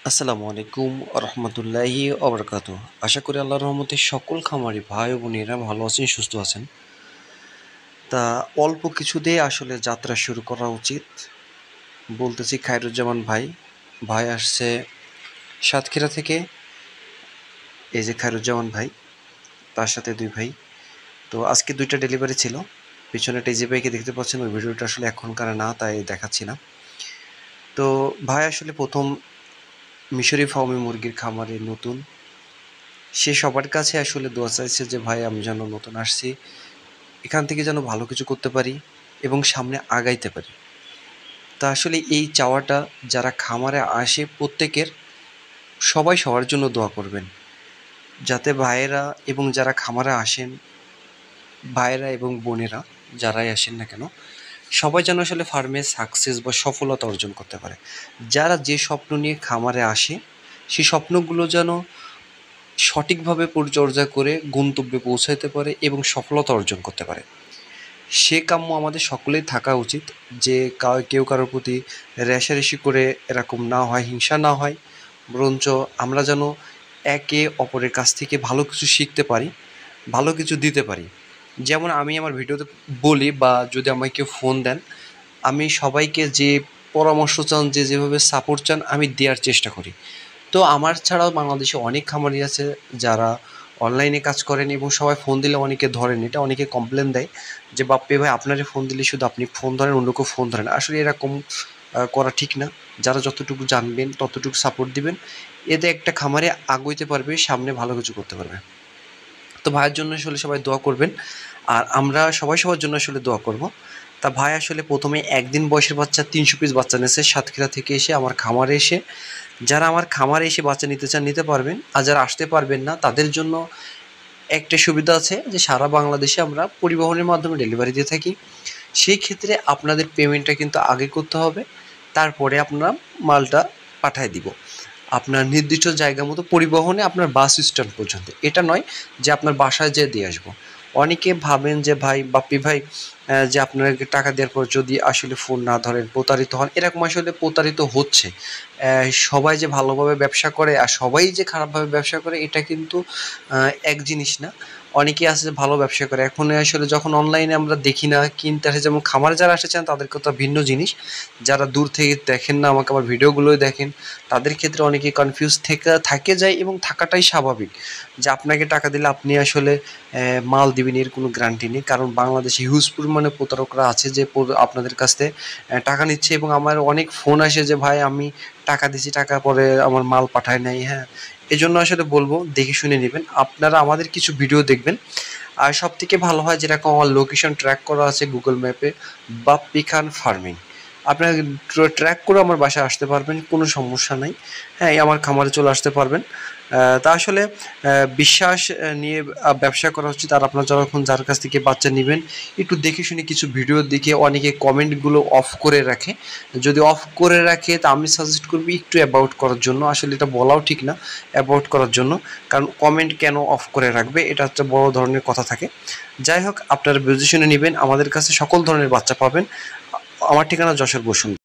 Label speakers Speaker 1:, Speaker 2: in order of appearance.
Speaker 1: আসসালামু আলাইকুম রহমতুল্লাহি ওবরকাত। আশা করি আল্লাহর রহমতে সকল খামারি ভাই ও বোনেরা ভালো আছেন, সুস্থ আছেন। তা অল্প কিছু দিয়ে আসলে যাত্রা শুরু করা উচিত। বলতেছি খায়রুজ্জামান ভাই। ভাই আসছে সাতক্ষীরা থেকে। এই যে খায়রুজ্জামান ভাই, তার সাথে দুই ভাই। তো আজকে দুইটা ডেলিভারি ছিল। পিছনে টেজি ভাইকে দেখতে পাচ্ছেন, ওই ভিডিওটা আসলে এখনকার না, তাই দেখাচ্ছি না। তো ভাই আসলে প্রথম মিশরি ফার্মে মুরগির খামারে নতুন। সে সবার কাছে আসলে দোয়া চাইছে যে ভাই আমি যেন নতুন আসছি, এখান থেকে যেন ভালো কিছু করতে পারি এবং সামনে আগাইতে পারি। তা আসলে এই চাওয়াটা যারা খামারে আসে প্রত্যেকের, সবাই সবার জন্য দোয়া করবেন, যাতে ভাইয়েরা এবং যারা খামারে আসেন, ভাইয়েরা এবং বোনেরা যারাই আসেন না কেন, সবাই যেন আসলে ফার্মে সাকসেস বা সফলতা অর্জন করতে পারে। যারা যে স্বপ্ন নিয়ে খামারে আসে, সেই স্বপ্নগুলো যেন সঠিকভাবে পরিচর্যা করে গন্তব্যে পৌঁছাতে পারে এবং সফলতা অর্জন করতে পারে। সে কাম্য আমাদের সকলেই থাকা উচিত, যে কেউ কারোর প্রতি রেষারেষি করে এরকম না হয়, হিংসা না হয়, বরঞ্চ আমরা যেন একে অপরের কাছ থেকে ভালো কিছু শিখতে পারি, ভালো কিছু দিতে পারি। যেমন আমি আমার ভিডিওতে বলি, বা যদি আমাকে কেউ ফোন দেন, আমি সবাইকে যে পরামর্শ চান, যে যেভাবে সাপোর্ট চান, আমি দেওয়ার চেষ্টা করি। তো আমার ছাড়াও বাংলাদেশে অনেক খামারি আছে যারা অনলাইনে কাজ করেন এবং সবাই ফোন দিলে অনেকে ধরেন। এটা অনেকে কমপ্লেন দেয় যে বাপ্পি ভাই আপনারে ফোন দিলে শুধু আপনি ফোন ধরেন, অন্য কেউ ফোন ধরেন। আসলে এরকম করা ঠিক না। যারা যতটুকু জানবেন ততটুকু সাপোর্ট দিবেন, এতে একটা খামারে আগাইতে পারবে, সামনে ভালো কিছু করতে পারবে। তো ভাইয়ের জন্য আসলে সবাই দোয়া করবেন, আর আমরা সবাই সবার জন্য আসলে দোয়া করব। তা ভাই আসলে প্রথমে একদিন বয়সের বাচ্চা 300 পিস বাচ্চা নিয়েছে সাতক্ষীরা থেকে এসে আমার খামারে এসে। যারা আমার খামারে এসে বাচ্চা নিতে চান নিতে পারবেন, আর যারা আসতে পারবেন না তাদের জন্য একটা সুবিধা আছে যে সারা বাংলাদেশে আমরা পরিবহনের মাধ্যমে ডেলিভারি দিয়ে থাকি। সেই ক্ষেত্রে আপনাদের পেমেন্টটা কিন্তু আগে করতে হবে, তারপরে আপনারা মালটা পাঠায় দিব আপনার নির্দিষ্ট জায়গা মতো পরিবহনে, আপনার বাস স্ট্যান্ড পর্যন্ত। এটা নয় যে আপনার বাসায় যেয়ে দিয়ে আসবো। অনেকে ভাবেন যে ভাই বাপ্পি ভাই, যে আপনাকে টাকা দেওয়ার পর যদি আসলে ফোন না ধরেন প্রতারিত হন। এরকম আসলে প্রতারিত হচ্ছে। সবাই যে ভালোভাবে ব্যবসা করে আর সবাই যে খারাপভাবে ব্যবসা করে, এটা কিন্তু এক জিনিস না। অনেকেই আছে যে ভালো ব্যবসা করে। এখন আসলে যখন অনলাইনে আমরা দেখি না, কিনতে আসে, যেমন খামারে যারা এসেছেন তাদের কথা ভিন্ন জিনিস। যারা দূর থেকে দেখেন না, আমাকে আমার ভিডিওগুলোই দেখেন, তাদের ক্ষেত্রে অনেকে কনফিউজ থাকে যায়, এবং থাকাটাই স্বাভাবিক। যে আপনাকে টাকা দিলে আপনি আসলে মাল দিবেন, এর কোনো গ্যারান্টি নেই। কারণ বাংলাদেশে হিউজ পরিমাণে প্রতারকরা আছে যে আপনাদের কাছ থেকে টাকা নিচ্ছে, এবং আমার অনেক ফোন আসে যে ভাই আমি টাকা দিছি, টাকা পরে আমার মাল পাঠায় নাই। হ্যাঁ, এজন্য আসলে বলবো দেখে শুনে নেবেন। আপনারা আমাদের কিছু ভিডিও দেখবেন। আর সবথেকে ভালো হয় যেরকম আমার লোকেশন ট্র্যাক করা আছে গুগল ম্যাপে, বাপ্পি খান ফার্মিং, আপনারা ট্র্যাক করে আমার বাসায় আসতে পারবেন, কোনো সমস্যা নাই। হ্যাঁ, আমার খামারে চলে আসতে পারবেন। তা আসলে বিশ্বাস নিয়ে ব্যবসা করা উচিত। আর আপনারা যখন যার কাছ থেকে বাচ্চা নেবেন, একটু দেখে শুনে কিছু ভিডিও দেখে। অনেকে কমেন্টগুলো অফ করে রাখে, যদি অফ করে রাখে তা আমি সাজেস্ট করবো একটু অ্যাবাউট করার জন্য। আসলে এটা বলাও ঠিক না, অ্যাবাউট করার জন্য, কারণ কমেন্ট কেন অফ করে রাখবে, এটা হচ্ছে বড় ধরনের কথা থাকে। যাই হোক, আপনারা বুঝে শুনে নেবেন। আমাদের কাছে সকল ধরনের বাচ্চা পাবেন। আমার ঠিকানা যশোর বসুন।